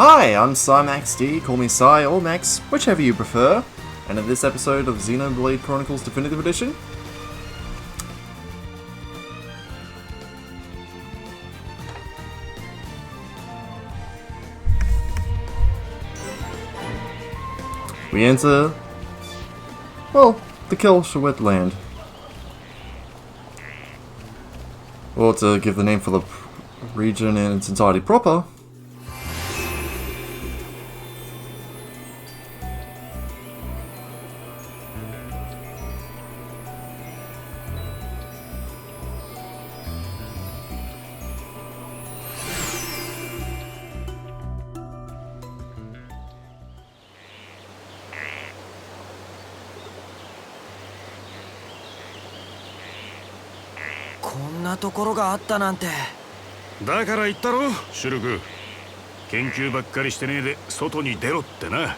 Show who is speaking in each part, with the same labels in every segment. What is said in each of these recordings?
Speaker 1: Hi, I'm SciMaxD, call me Sci or Max, whichever you prefer, and in this episode of Xenoblade Chronicles Definitive Edition, we enter, well, the Kelsh wetland. Or to give the name for the region in its entirety proper,
Speaker 2: こんなところがあったなんて。
Speaker 3: だから言ったろ、シュルク。研究ばっかりしてねえで外に出ろってな。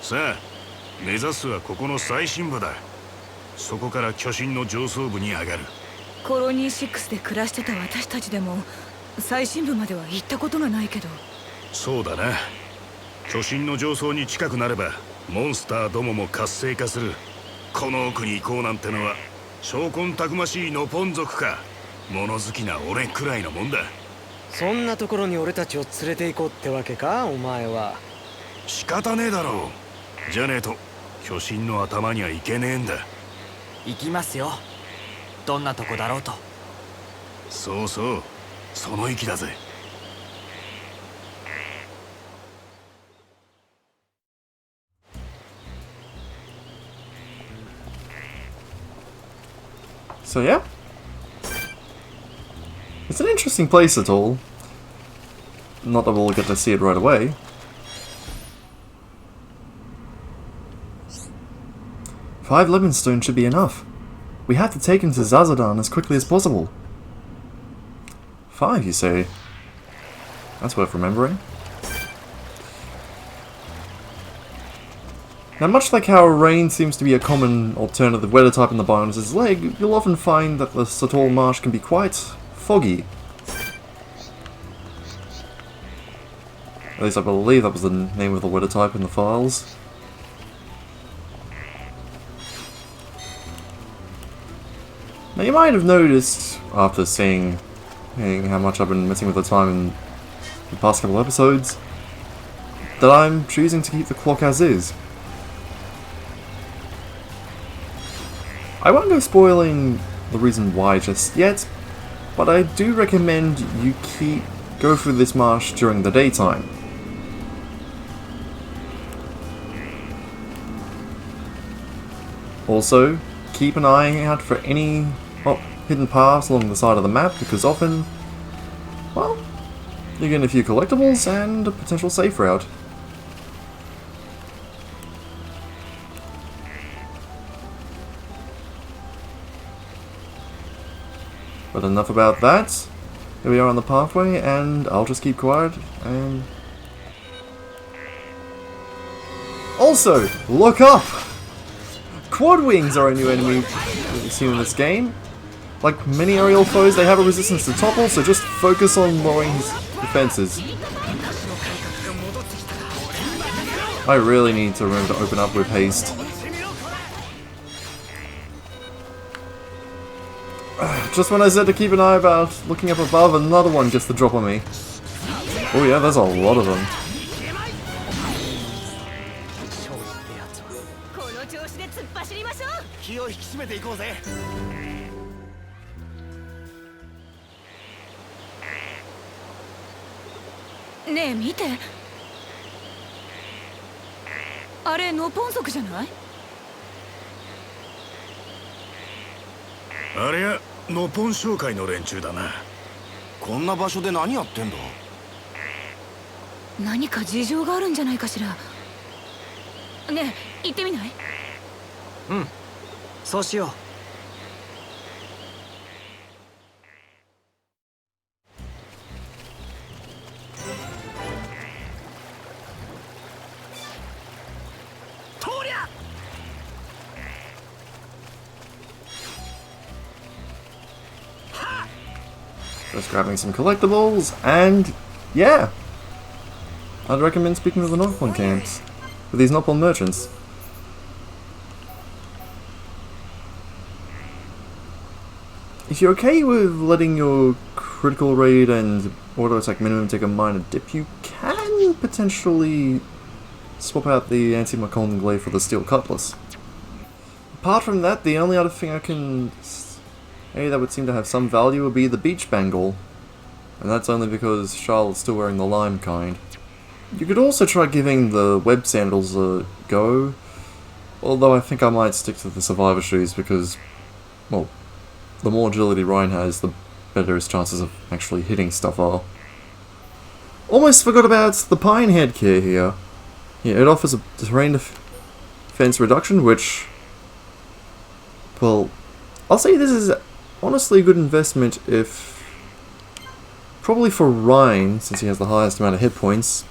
Speaker 3: さあ、目指すはここの最深部だ。そこから巨神の上層部に上がる。
Speaker 4: コロニー6で暮らしてた私たちでも最深部までは行ったことがないけど。
Speaker 3: そうだな。巨神の上層に近くなればモンスターどもも活性化する。この奥に行こうなんてのは証拠たくましいノポン族か物好きな俺くらいのもんだ。
Speaker 2: そんなところに俺たちを連れて行こうってわけか、お前は。
Speaker 3: 仕方ねえだろう。じゃねえと巨神の頭にはいけねえんだ。
Speaker 2: 行きますよ、どんなとこだろうと。
Speaker 3: そうそう、その意気だぜ。
Speaker 1: So yeah, it's an interesting place at all. Not that we'll get to see it right away. Five lemon stones should be enough. We have to take him to Zazadan as quickly as possible. 5, you say? That's worth remembering. Now, much like how rain seems to be a common alternative weather type in the Bionis' leg, you'll often find that the Satorl Marsh can be quite foggy. At least I believe that was the name of the weather type in the files. Now you might have noticed, after seeing how much I've been messing with the time in the past couple episodes, that I'm choosing to keep the clock as is. I won't go spoiling the reason why just yet, but I do recommend you go through this marsh during the daytime. Also, keep an eye out for any hidden paths along the side of the map, because often, well, you get a few collectibles and a potential safe route. But enough about that. Here we are on the pathway, and I'll just keep quiet. And also, look up! Quad wings are a new enemy we've seen in this game. Like many aerial foes, they have a resistance to topple, so just focus on lowering his defenses. I really need to remember to open up with haste. Just when I said to keep an eye about looking up above, another one gets the drop on me. Oh yeah, there's a lot of them.
Speaker 4: Ne, 見て。あれノポン族じゃない？
Speaker 3: あれやノポン商会の連中だな。
Speaker 5: こんな場所で何やってんだ？
Speaker 4: 何か事情があるんじゃないかしら。ねえ、行ってみない？
Speaker 2: うん、そうしよう。
Speaker 1: Just grabbing some collectibles, and yeah, I'd recommend speaking with the Nopon camps, with these Nopon merchants. If you're okay with letting your critical rate and auto attack minimum take a minor dip, you can potentially swap out the anti-Macon glaive for the steel cutlass. Apart from that, the only other thing I can say that would seem to have some value would be the beach bangle, and that's only because Charlotte's still wearing the lime kind. You could also try giving the web sandals a go, although I think I might stick to the survivor shoes because, well, the more agility Ryan has, the better his chances of actually hitting stuff are. Almost forgot about the pine headgear here. Yeah, it offers a terrain defense reduction, which, well, I'll say this is honestly a good investment if, probably for Ryan, since he has the highest amount of hit points,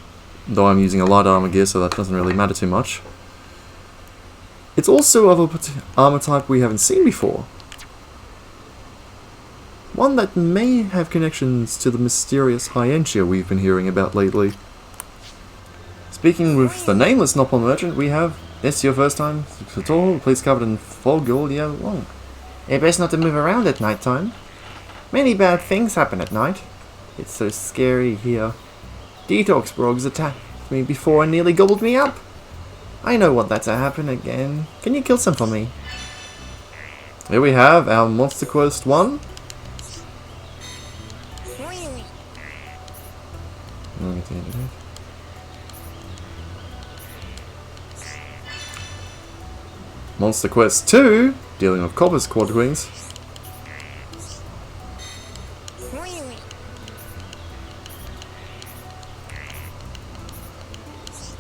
Speaker 1: though I'm using a light armor gear, so that doesn't really matter too much. It's also of a armor type we haven't seen before. One that may have connections to the mysterious Hyentia we've been hearing about lately. Speaking with the nameless Nopon merchant, we have, this your first time, Satorl, please covered in fog all year long. It's best not to move around at night time. Many bad things happen at night. It's so scary here. Detox Brogs attacked me before and nearly gobbled me up. I know want that to happen again. Can you kill some for me? Here we have our Monster Quest 1. Monster Quest 2, dealing with Copper's Quadwings.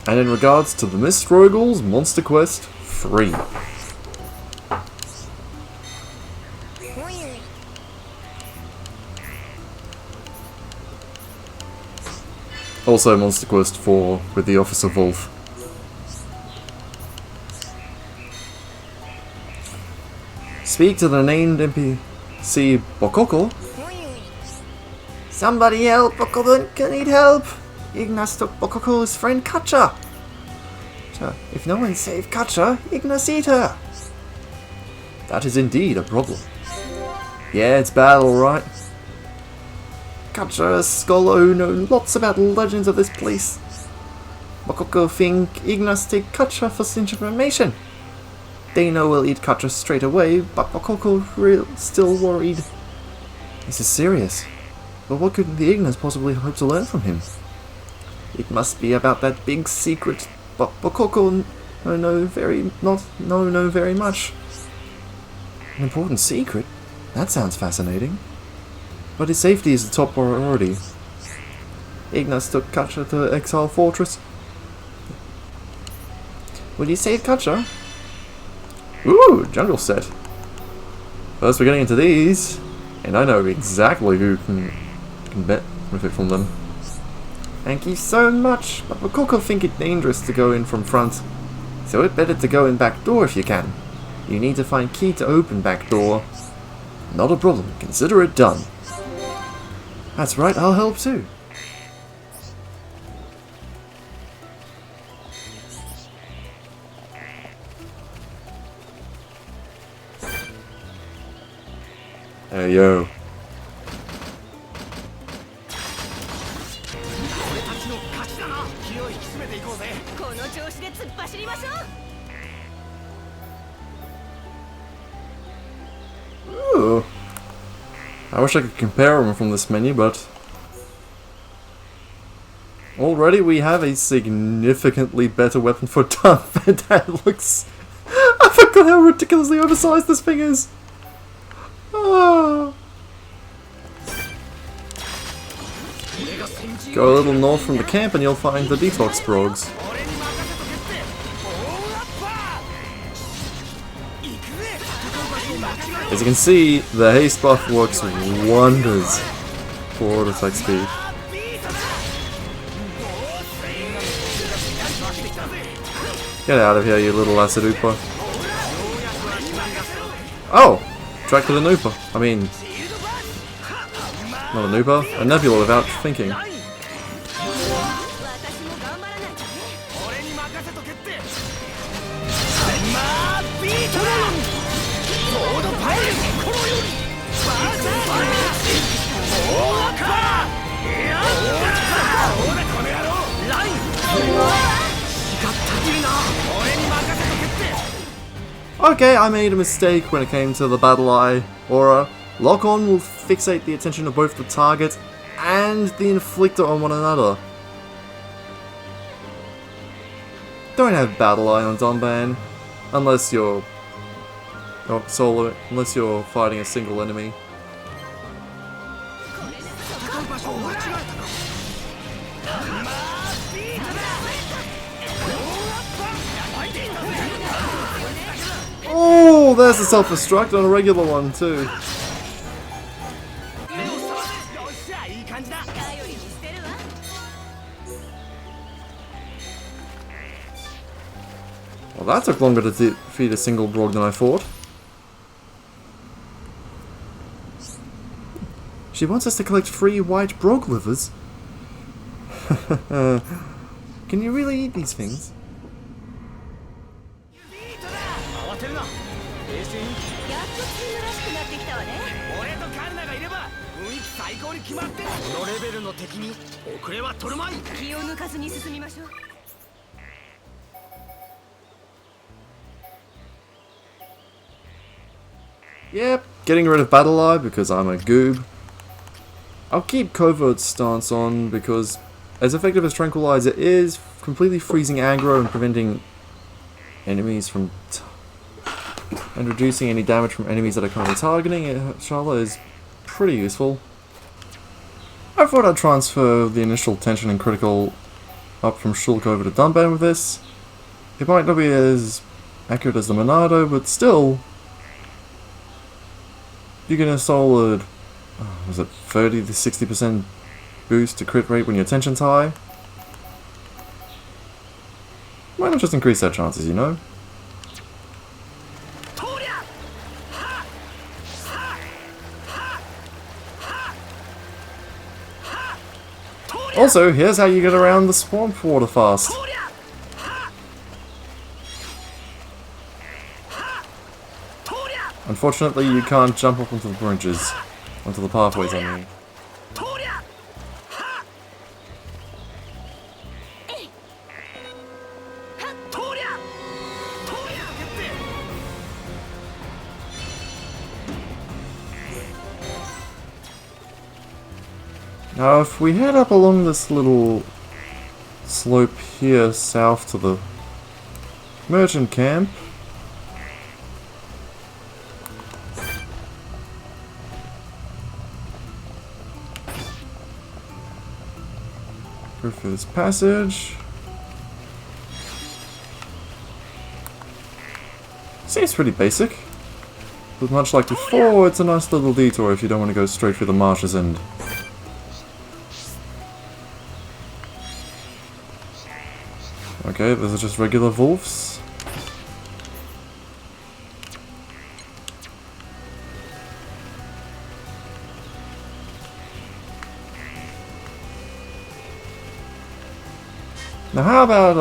Speaker 1: And in regards to the Mist Rogals, Monster Quest 3. Also Monster Quest 4 with the Officer Wolf. Speak to the named NPC Bokoko. Somebody help! Bokoko can need help! Ignas took Bokoko's friend Katja. If no one saved Katja, Ignas eat her. That is indeed a problem. Yeah, it's bad, alright. Katja, a scholar who knows lots about legends of this place. Bokoko think Ignas take Katja for such information. They know we'll eat Katja straight away, but Bokoko still worried. This is serious. But what could the Ignas possibly hope to learn from him? It must be about that big secret, but Bokoko know very much. An important secret? That sounds fascinating. But his safety is the top priority. Ignas took Katja to Exile Fortress. Will you save Katja? Ooh, jungle set. First we're getting into these, and I know exactly who can benefit from them. Thank you so much, but Bokoko think it dangerous to go in from front, so it's better to go in back door if you can. You need to find key to open back door. Not a problem, consider it done. That's right, I'll help too. Hey yo. Ooh. I wish I could compare them from this menu, but already we have a significantly better weapon for Darth and that looks... I forgot how ridiculously oversized this thing is! Oh. Go a little north from the camp and you'll find the Detox Brogs. As you can see, the haste buff works wonders for auto attack speed. Get out of here, you little acid ooper. Oh! Track to the Nooper. I mean... not a Nooper, a Nebula without thinking. Okay, I made a mistake when it came to the Battle Eye aura. Lock On will fixate the attention of both the target and the inflictor on one another. Don't have Battle Eye on Dunban unless you're solo, unless you're fighting a single enemy. Oh, there's a self-destruct on a regular one too. Well, that took longer to defeat a single Brog than I thought. She wants us to collect free white Brog livers. Can you really eat these things? Yep, getting rid of Battle Eye because I'm a goob. I'll keep Covert Stance on because, as effective as Tranquilizer is, completely freezing aggro and preventing enemies from and reducing any damage from enemies that are currently targeting Shala is pretty useful. I thought I'd transfer the initial tension and critical up from Shulk over to Dunban with this. It might not be as accurate as the Monado, but still, you get a solid, was it 30 to 60% boost to crit rate when your tension's high? Why not just increase their chances, you know? Also, here's how you get around the swamp water fast. Unfortunately, you can't jump up onto the bridges, onto the pathways, I mean. Now, if we head up along this little slope here south to the merchant camp, go through this passage. Seems pretty basic, but much like before, it's a nice little detour if you don't want to go straight through the marsh's end. Okay, those are just regular wolves. Now how about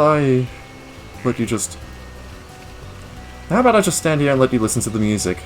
Speaker 1: I just stand here and let you listen to the music?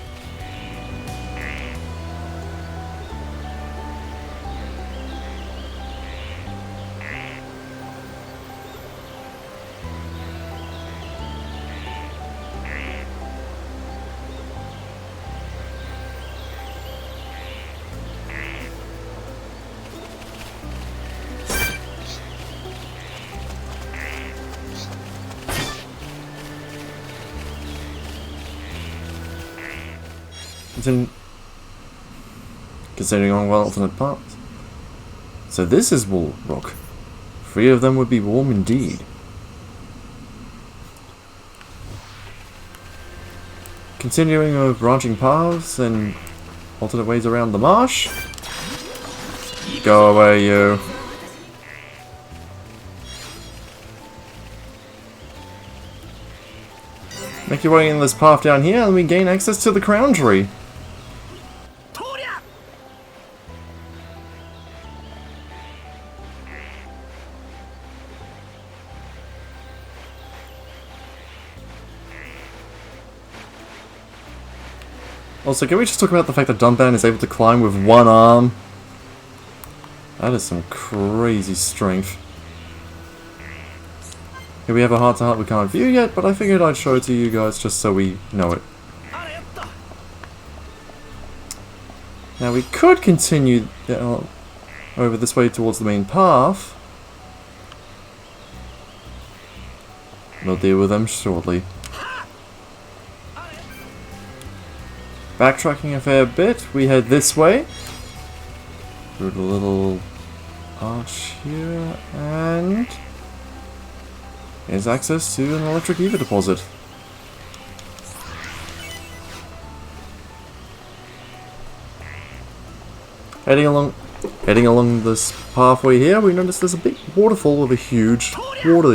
Speaker 1: Considering on alternate paths. So this is Wall Rock. 3 of them would be warm indeed. Continuing with branching paths and alternate ways around the marsh. Go away, you. Make your way in this path down here and we gain access to the crown tree. Also, can we just talk about the fact that Dunban is able to climb with one arm? That is some crazy strength. Here we have a heart-to-heart we can't view yet, but I figured I'd show it to you guys just so we know it. Now we could continue over this way towards the main path. We'll deal with them shortly. Backtracking a fair bit, we head this way. Through the little arch here, and here's access to an electric ether deposit. Heading along this pathway here, we notice there's a big waterfall with a huge water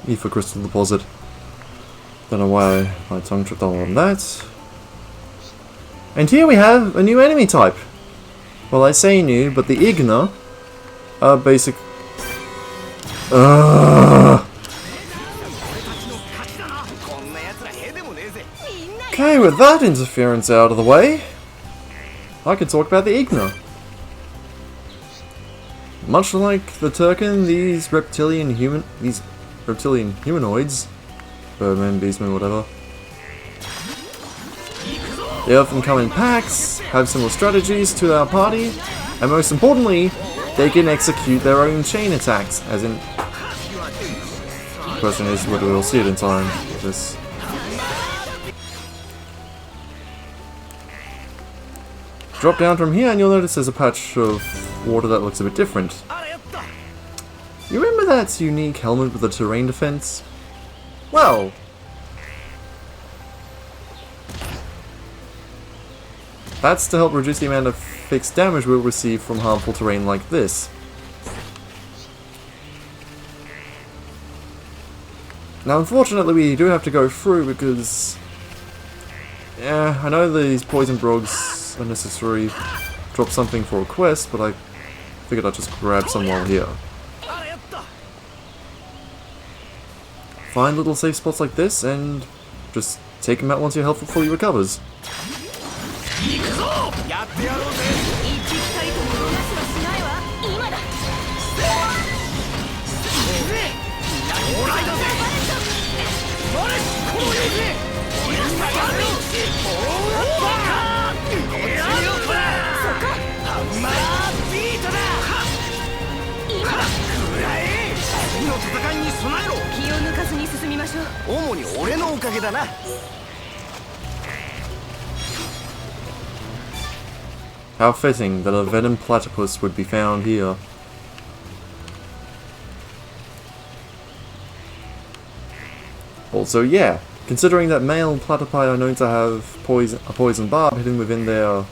Speaker 1: ether crystal deposit. Don't know why my tongue tripped on that. And here we have a new enemy type. Well, I say new, but the Igna are basic. Okay, with that interference out of the way, I can talk about the Igna. Much like the Turkin, these reptilian humanoids, Birdmen, Beastmen, whatever, they often come in packs, have similar strategies to our party, and most importantly, they can execute their own chain attacks, as in... The question is whether we'll see it in time with this. Drop down from here and you'll notice there's a patch of water that looks a bit different. You remember that unique helmet with the terrain defense? Well... that's to help reduce the amount of fixed damage we'll receive from harmful terrain like this. Now unfortunately we do have to go through because... yeah, I know these poison brogs are necessary. Drop something for a quest, but I figured I'd just grab some while here. Find little safe spots like this and just take them out once your health fully recovers. How fitting that a venom platypus would be found here. Also, yeah, considering that male platypi are known to have a poison barb hidden within their...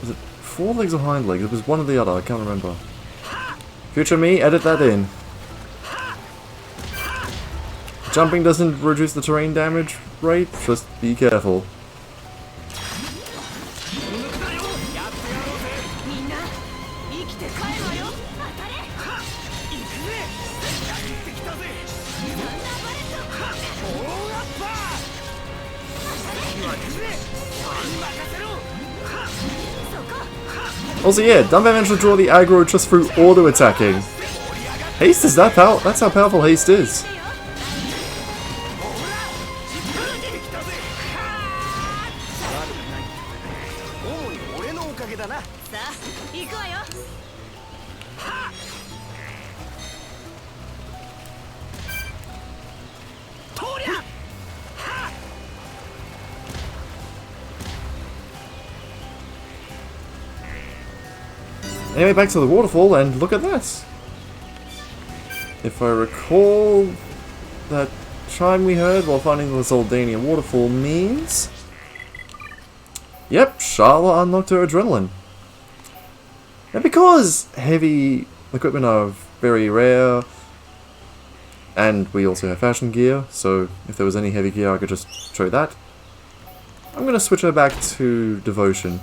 Speaker 1: is it forelegs or hind legs? It was one or the other, I can't remember. Future me, edit that in. Jumping doesn't reduce the terrain damage rate, just be careful. Also, yeah, don't manage to draw the aggro just through auto-attacking. Haste is that powerful. That's how powerful haste is. Anyway, back to the waterfall, and look at that! If I recall, that chime we heard while finding the Zoldania waterfall means... yep, Charlotte unlocked her adrenaline. And because heavy equipment are very rare, and we also have fashion gear, so if there was any heavy gear I could just show that, I'm going to switch her back to Devotion.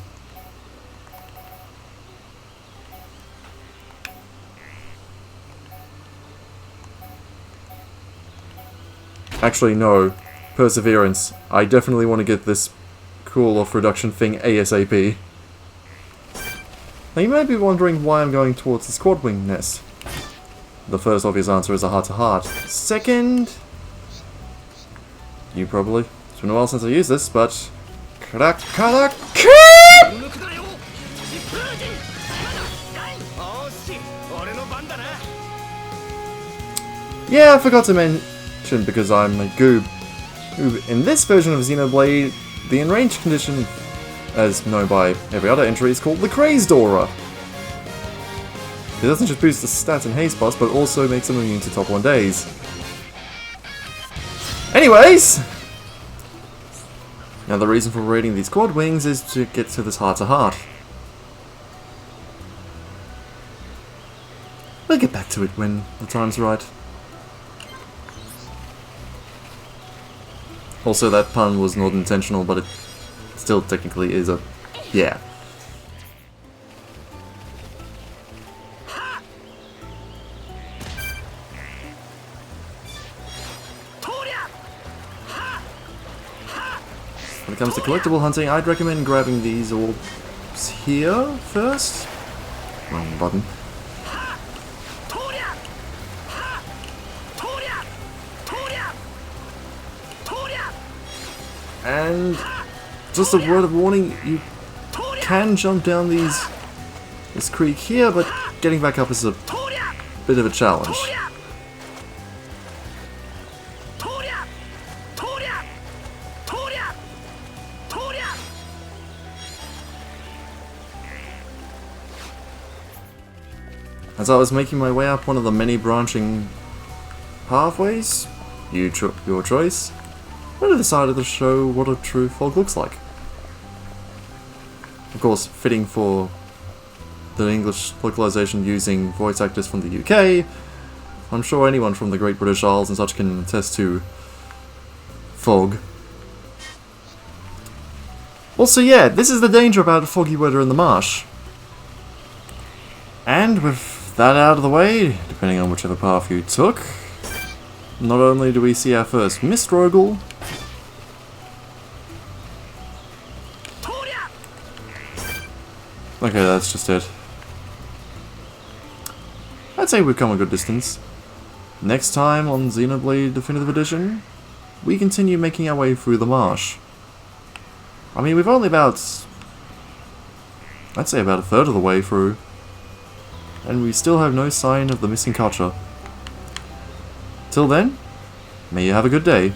Speaker 1: Actually, no. Perseverance. I definitely want to get this cool-off reduction thing ASAP. Now you may be wondering why I'm going towards this quad-wing nest. the first obvious answer is a heart-to-heart. Second... You probably. It's been a while since I used this, but... Yeah, I forgot to mention, because I'm a goob. In this version of Xenoblade, the enraged condition, as known by every other entry, is called the Crazed Aura. It doesn't just boost the stats and haste buffs, but also makes them immune to top 1 days. Anyways! Now the reason for raiding these quad wings is to get to this heart-to-heart. We'll get back to it when the time's right. Also, that pun was not intentional, but it still technically is a... yeah. When it comes to collectible hunting, I'd recommend grabbing these orbs here first. Wrong button. And just a word of warning, you can jump down this creek here, but getting back up is a bit of a challenge. As I was making my way up one of the many branching pathways, your choice, I decided to show what a true fog looks like. Of course, fitting for the English localization using voice actors from the UK, I'm sure anyone from the Great British Isles and such can attest to fog. Also, yeah, this is the danger about foggy weather in the marsh. And with that out of the way, depending on whichever path you took, not only do we see our first mist Rogel, okay, that's just it. I'd say we've come a good distance. Next time on Xenoblade Definitive Edition, we continue making our way through the marsh. I mean, we've only about... I'd say about a third of the way through. And we still have no sign of the missing culture. Till then, may you have a good day.